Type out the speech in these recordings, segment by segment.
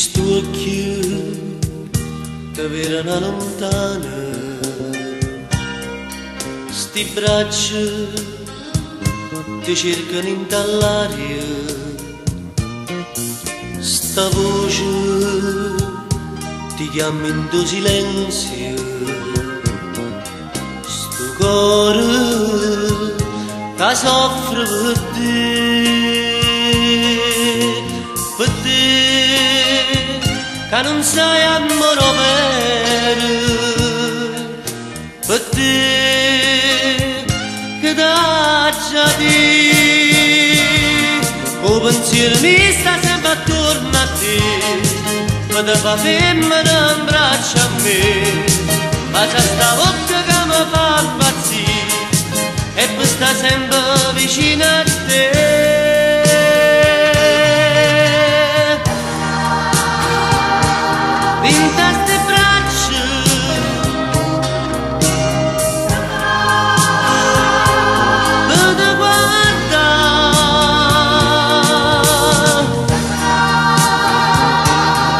sto occhio che vedono lontana, sti braccia ti cercano in dall'aria, sta voce ti chiama in tuo silenzio, sto cuore che soffre per te, che non sai amore vero, per te che dà già di, o pensiero mi sta sempre attorno a te, ma te fa femmina in braccio a me, ma c'è sta bocca che mi fa impazzire, e per sta sempre vicino a te. Vinta ste braccia, vado guarda,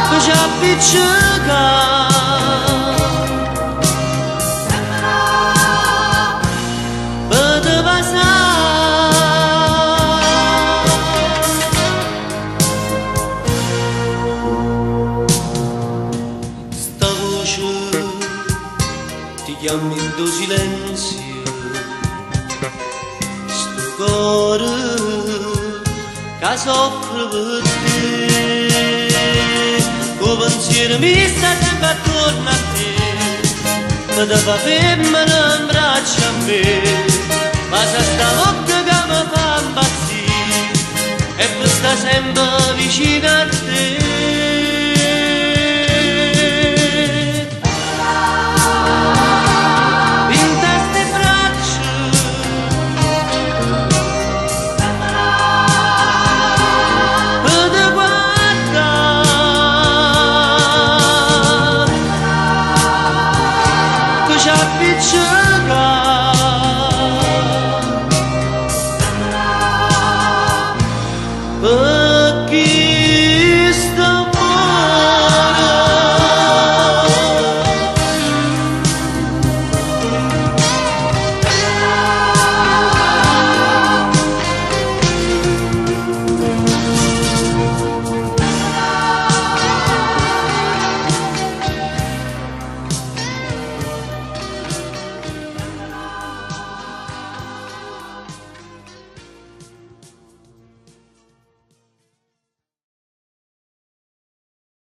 che ci appiccica, vado passare. Ti chiamo in tuo silenzio, sto cuore che soffre per te, il pensiero mi sta sempre attorno a te, ma te fa femmina in braccio a me, ma se sta bocca che mi fa impazzire, e per sta sempre vicino a te.